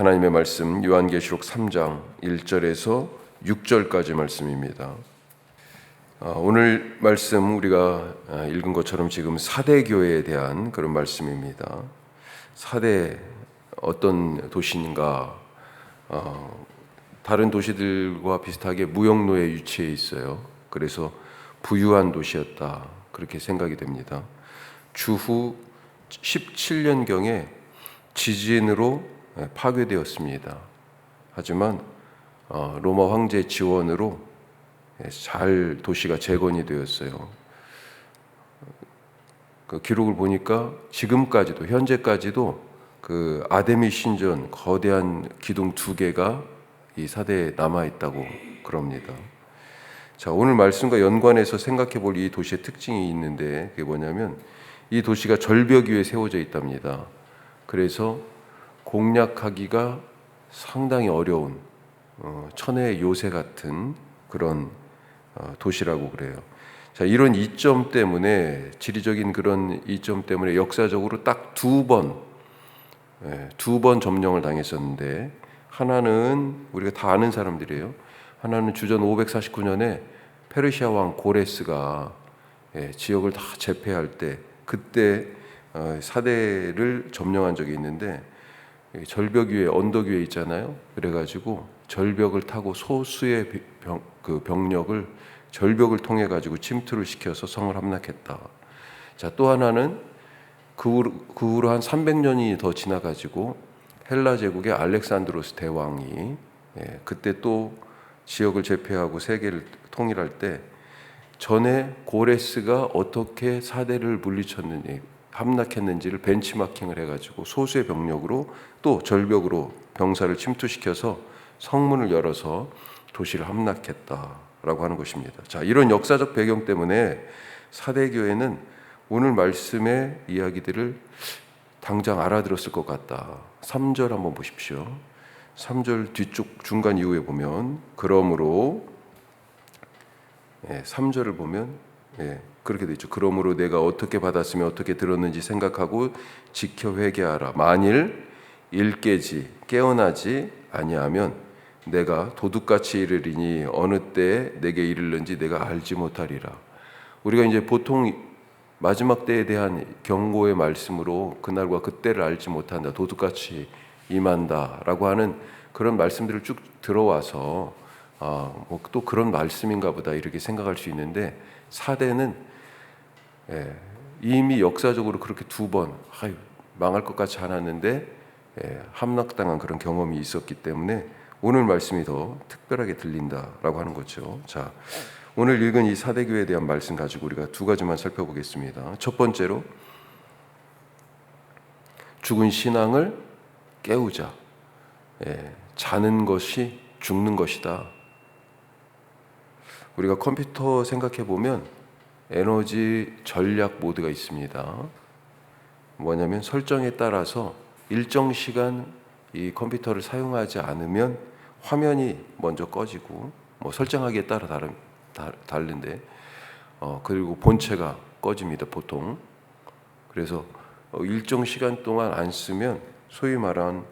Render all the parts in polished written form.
하나님의 말씀 요한계시록 3장 1절에서 6절까지 말씀입니다. 오늘 말씀 우리가 읽은 것처럼 지금 사대교회에 대한 그런 말씀입니다. 사대 어떤 도시인가? 다른 도시들과 비슷하게 무역로에 위치해 있어요. 그래서 부유한 도시였다, 그렇게 생각이 됩니다. 주후 17년경에 지진으로 파괴되었습니다. 하지만 로마 황제 지원으로 잘 도시가 재건이 되었어요. 그 기록을 보니까 지금까지도, 현재까지도 그 아데미 신전 거대한 기둥 2개가 이 사대에 남아 있다고 그럽니다. 자, 오늘 말씀과 연관해서 생각해 볼 이 도시의 특징이 있는데, 그게 뭐냐면 이 도시가 절벽 위에 세워져 있답니다. 그래서 공략하기가 상당히 어려운 천혜의 요새 같은 그런 도시라고 그래요. 자, 이런 이점 때문에, 지리적인 그런 이점 때문에 역사적으로 딱 두 번 점령을 당했었는데, 하나는 우리가 다 아는 사람들이에요. 하나는 주전 549년에 페르시아 왕 고레스가 지역을 다 제패할 때, 그때 사대를 점령한 적이 있는데, 절벽 위에, 언덕 위에 있잖아요. 그래가지고 절벽을 타고 소수의 병력을 절벽을 통해 가지고 침투를 시켜서 성을 함락했다. 자, 또 하나는 그 후로 한 300년이 더 지나가지고 헬라 제국의 알렉산드로스 대왕이 그때 또 지역을 제패하고 세계를 통일할 때, 전에 고레스가 어떻게 사대를 물리쳤는지, 함락했는지를 벤치마킹을 해가지고 소수의 병력으로 또 절벽으로 병사를 침투시켜서 성문을 열어서 도시를 함락했다라고 하는 것입니다. 자, 이런 역사적 배경 때문에 사대교회는 오늘 말씀의 이야기들을 당장 알아들었을 것 같다. 3절 한번 보십시오. 3절 뒤쪽 중간 이후에 보면, 그러므로 3절을 보면 그렇게 되어 있죠. 그러므로 내가 어떻게 받았으며 어떻게 들었는지 생각하고 지켜 회개하라. 만일 일깨지 깨어나지 아니하면 내가 도둑같이 이르리니 어느 때에 내게 이르는지 내가 알지 못하리라. 우리가 이제 보통 마지막 때에 대한 경고의 말씀으로 그날과 그때를 알지 못한다, 도둑같이 임한다라고 하는 그런 말씀들을 쭉 들어와서 또 그런 말씀인가 보다 이렇게 생각할 수 있는데, 사대는 이미 역사적으로 그렇게 두 번 망할 것 같지 않았는데 함락당한 그런 경험이 있었기 때문에 오늘 말씀이 더 특별하게 들린다라고 하는 거죠. 자, 오늘 읽은 이 사대교회에 대한 말씀 가지고 우리가 두 가지만 살펴보겠습니다. 첫 번째로, 죽은 신앙을 깨우자. 자는 것이 죽는 것이다. 우리가 컴퓨터 생각해 보면 에너지 전략 모드가 있습니다. 뭐냐면 설정에 따라서 일정 시간 이 컴퓨터를 사용하지 않으면 화면이 먼저 꺼지고, 설정하기에 따라 다른데, 그리고 본체가 꺼집니다, 보통. 그래서 일정 시간 동안 안 쓰면 소위 말한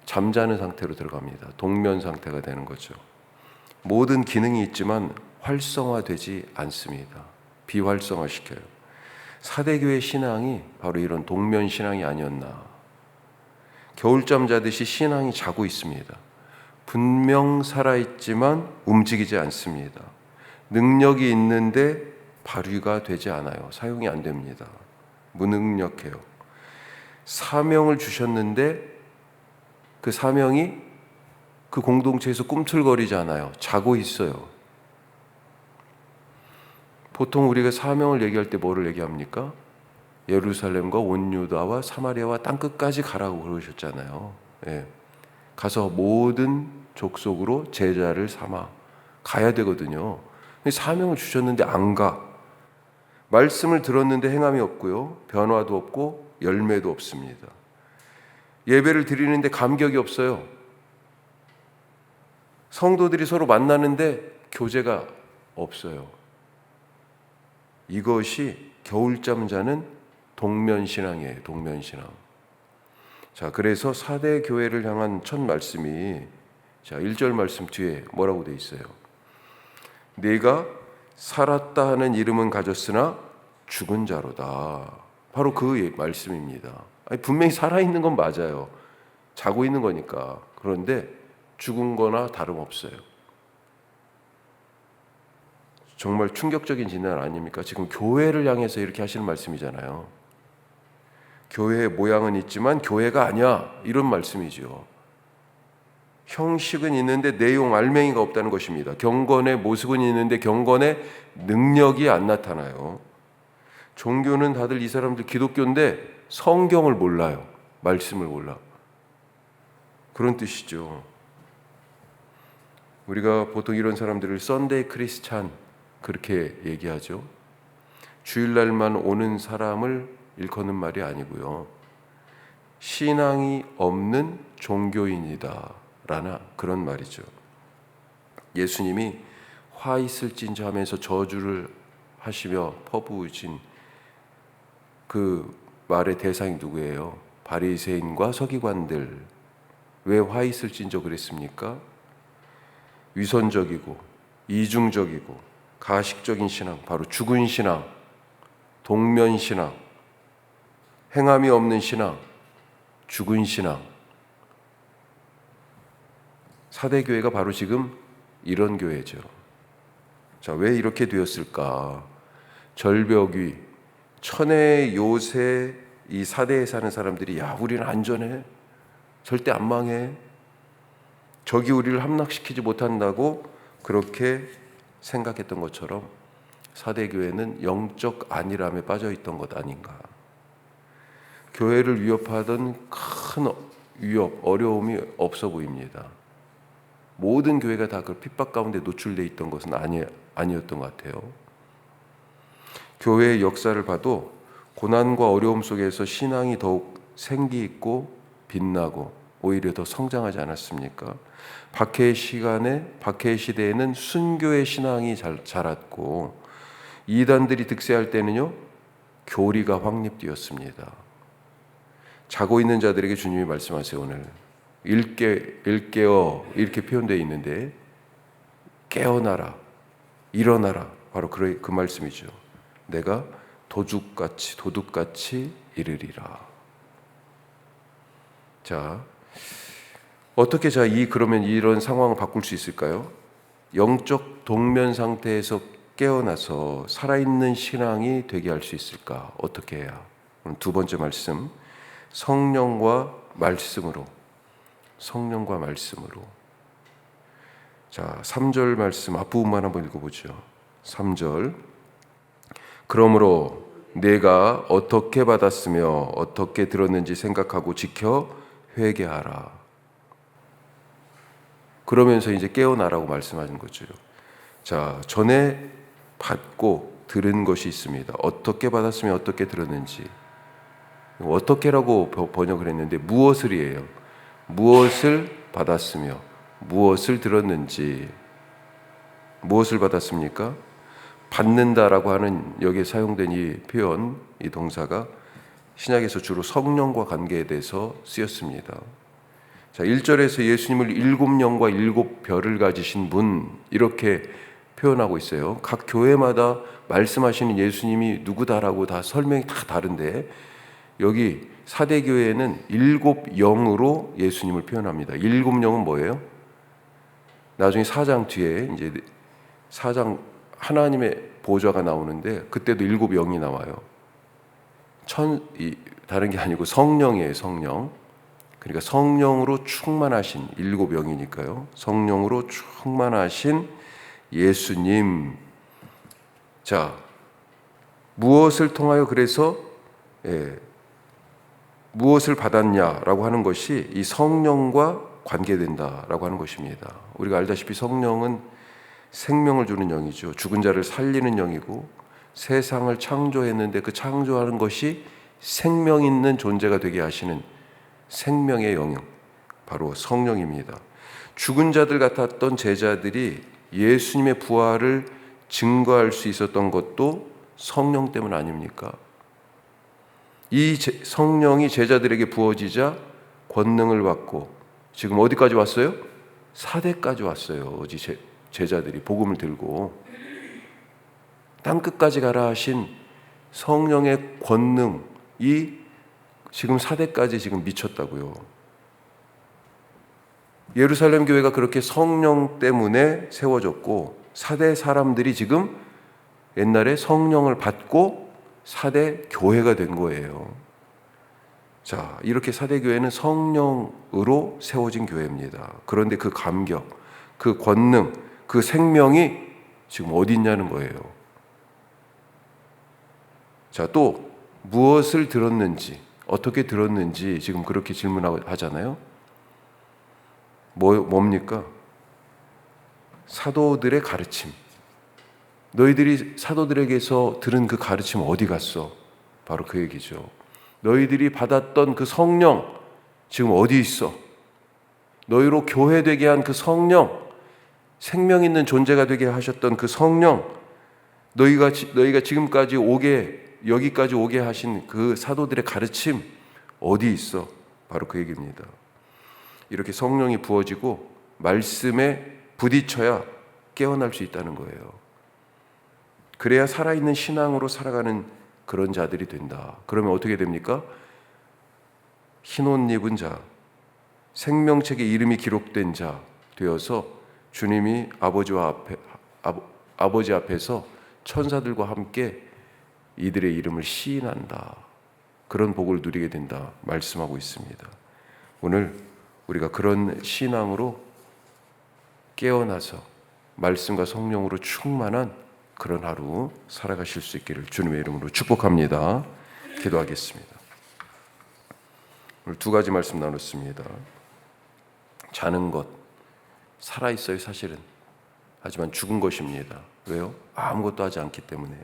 잠자는 상태로 들어갑니다. 동면 상태가 되는 거죠. 모든 기능이 있지만 활성화되지 않습니다. 비활성화시켜요. 사대교회 신앙이 바로 이런 동면 신앙이 아니었나. 겨울잠 자듯이 신앙이 자고 있습니다. 분명 살아있지만 움직이지 않습니다. 능력이 있는데 발휘가 되지 않아요. 사용이 안 됩니다. 무능력해요. 사명을 주셨는데 그 사명이 그 공동체에서 꿈틀거리지 않아요. 자고 있어요. 보통 우리가 사명을 얘기할 때 뭐를 얘기합니까? 예루살렘과 온 유다와 사마리아와 땅끝까지 가라고 그러셨잖아요. 가서 모든 족속으로 제자를 삼아 가야 되거든요. 사명을 주셨는데 안 가. 말씀을 들었는데 행함이 없고요, 변화도 없고 열매도 없습니다. 예배를 드리는데 감격이 없어요. 성도들이 서로 만나는데 교제가 없어요. 이것이 겨울잠 자는 동면신앙이에요. 동면신앙. 자, 그래서 사대 교회를 향한 첫 말씀이, 자, 1절 말씀 뒤에 뭐라고 돼 있어요? 네가 살았다 하는 이름은 가졌으나 죽은 자로다. 바로 그 말씀입니다. 아니, 분명히 살아있는 건 맞아요. 자고 있는 거니까. 그런데 죽은 거나 다름없어요. 정말 충격적인 진단 아닙니까? 지금 교회를 향해서 이렇게 하시는 말씀이잖아요. 교회의 모양은 있지만 교회가 아니야, 이런 말씀이죠. 형식은 있는데 내용 알맹이가 없다는 것입니다. 경건의 모습은 있는데 경건의 능력이 안 나타나요. 종교는 다들 이 사람들 기독교인데 성경을 몰라요. 말씀을 몰라. 그런 뜻이죠. 우리가 보통 이런 사람들을 썬데이 크리스찬 그렇게 얘기하죠. 주일날만 오는 사람을 일컫는 말이 아니고요. 신앙이 없는 종교인이다 라나 그런 말이죠. 예수님이 화 있을진저 하면서 저주를 하시며 퍼부으신 그 말의 대상이 누구예요? 바리새인과 서기관들. 왜 화 있을진저 그랬습니까? 위선적이고 이중적이고 가식적인 신앙, 바로 죽은 신앙, 동면 신앙, 행함이 없는 신앙, 죽은 신앙. 사대교회가 바로 지금 이런 교회죠. 자, 왜 이렇게 되었을까? 절벽 위, 천의 요새 이 사대에 사는 사람들이 야, 우리는 안전해. 절대 안 망해. 적이 우리를 함락시키지 못한다고 그렇게 생각했던 것처럼 사대교회는 영적 안일함에 빠져있던 것 아닌가. 교회를 위협하던 큰 위협, 어려움이 없어 보입니다. 모든 교회가 다 그 핍박 가운데 노출되어 있던 것은 아니었던 것 같아요. 교회의 역사를 봐도 고난과 어려움 속에서 신앙이 더욱 생기 있고 빛나고 오히려 더 성장하지 않았습니까? 박해의 시대에는 순교의 신앙이 자랐고 이단들이 득세할 때는요, 교리가 확립되었습니다. 자고 있는 자들에게 주님이 말씀하세요. 오늘 일깨어 이렇게 표현되어 있는데 깨어나라, 일어나라, 바로 그 말씀이죠. 내가 도둑같이 이르리라. 자, 어떻게 그러면 이런 상황을 바꿀 수 있을까요? 영적 동면 상태에서 깨어나서 살아있는 신앙이 되게 할 수 있을까? 어떻게 해야? 오늘 두 번째 말씀, 성령과 말씀으로. 자, 3절 말씀 앞부분만 한번 읽어보죠. 3절. 그러므로 내가 어떻게 받았으며 어떻게 들었는지 생각하고 지켜 회개하라. 그러면서 이제 깨어나라고 말씀하는 거죠. 자, 전에 받고 들은 것이 있습니다. 어떻게 받았으며 어떻게 들었는지. 어떻게라고 번역을 했는데 무엇을이에요. 무엇을 받았으며 무엇을 들었는지. 무엇을 받았습니까? 받는다라고 하는 여기에 사용된 이 표현, 이 동사가 신약에서 주로 성령과 관계에 대해서 쓰였습니다. 자, 1절에서 예수님을 7영과 7별을 가지신 분 이렇게 표현하고 있어요. 각 교회마다 말씀하시는 예수님이 누구다라고 다 설명이 다 다른데 여기 사대교회에는 7영으로 예수님을 표현합니다. 7영은 뭐예요? 나중에 4장 뒤에 이제 4장 하나님의 보좌가 나오는데 그때도 7영이 나와요. 다른 게 아니고 성령이에요. 성령. 그러니까 성령으로 충만하신 7영이니까요. 성령으로 충만하신 예수님. 자, 무엇을 통하여 그래서 무엇을 받았냐라고 하는 것이 이 성령과 관계된다라고 하는 것입니다. 우리가 알다시피 성령은 생명을 주는 영이죠. 죽은 자를 살리는 영이고 세상을 창조했는데 그 창조하는 것이 생명 있는 존재가 되게 하시는 생명의 영역, 바로 성령입니다. 죽은 자들 같았던 제자들이 예수님의 부활을 증거할 수 있었던 것도 성령 때문 아닙니까? 이 성령이 제자들에게 부어지자 권능을 받고 지금 어디까지 왔어요? 사대까지 왔어요. 어제 제자들이 복음을 들고 땅끝까지 가라 하신 성령의 권능이 지금 사대까지 지금 미쳤다고요. 예루살렘 교회가 그렇게 성령 때문에 세워졌고 사대 사람들이 지금 옛날에 성령을 받고 사대 교회가 된 거예요. 자, 이렇게 사대 교회는 성령으로 세워진 교회입니다. 그런데 그 감격, 그 권능, 그 생명이 지금 어디 있냐는 거예요. 자, 또 무엇을 들었는지, 어떻게 들었는지 지금 그렇게 질문하잖아요. 뭡니까? 사도들의 가르침. 너희들이 사도들에게서 들은 그 가르침 어디 갔어? 바로 그 얘기죠. 너희들이 받았던 그 성령 지금 어디 있어? 너희로 교회되게 한 그 성령, 생명 있는 존재가 되게 하셨던 그 성령, 너희가 지금까지 여기까지 오게 하신 그 사도들의 가르침 어디 있어? 바로 그 얘기입니다. 이렇게 성령이 부어지고 말씀에 부딪혀야 깨어날 수 있다는 거예요. 그래야 살아있는 신앙으로 살아가는 그런 자들이 된다. 그러면 어떻게 됩니까? 흰옷 입은 자, 생명책에 이름이 기록된 자 되어서 주님이 아버지 앞에서 천사들과 함께 이들의 이름을 시인한다. 그런 복을 누리게 된다 말씀하고 있습니다. 오늘 우리가 그런 신앙으로 깨어나서 말씀과 성령으로 충만한 그런 하루 살아가실 수 있기를 주님의 이름으로 축복합니다. 기도하겠습니다. 오늘 두 가지 말씀 나눴습니다. 자는 것, 살아있어요 사실은. 하지만 죽은 것입니다. 왜요? 아무것도 하지 않기 때문에.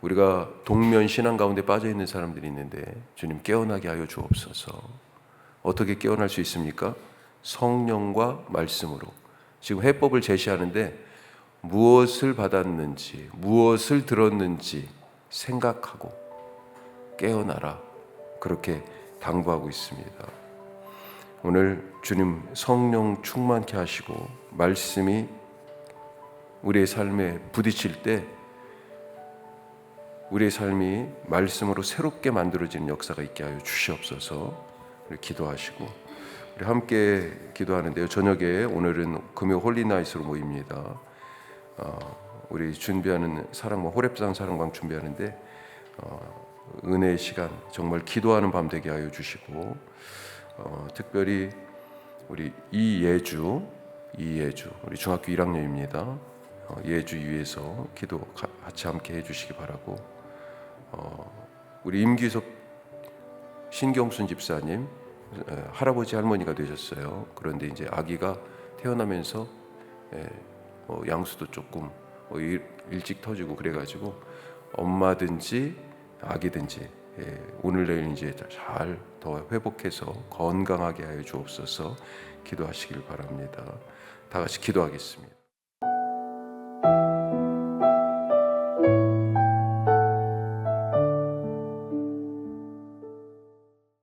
우리가 동면 신앙 가운데 빠져있는 사람들이 있는데 주님 깨어나게 하여 주옵소서. 어떻게 깨어날 수 있습니까? 성령과 말씀으로. 지금 해법을 제시하는데 무엇을 받았는지, 무엇을 들었는지 생각하고 깨어나라. 그렇게 당부하고 있습니다. 오늘 주님 성령 충만케 하시고 말씀이 우리의 삶에 부딪힐 때 우리의 삶이 말씀으로 새롭게 만들어지는 역사가 있게 하여 주시옵소서. 우리 기도하시고 우리 함께 기도하는데요. 저녁에 오늘은 금요 홀리나잇으로 모입니다. 우리 준비하는 호렙산 사랑방 준비하는데 은혜의 시간 정말 기도하는 밤 되게 하여 주시고 특별히 우리 이예주 우리 중학교 1학년입니다. 예주 위에서 기도 같이 함께 해주시기 바라고 우리 임기섭 신경순 집사님 할아버지 할머니가 되셨어요. 그런데 이제 아기가 태어나면서 양수도 조금 일찍 터지고 그래가지고 엄마든지 아기든지 오늘 내일 이제 잘 더 회복해서 건강하게 하여 주옵소서. 기도하시길 바랍니다. 다 같이 기도하겠습니다.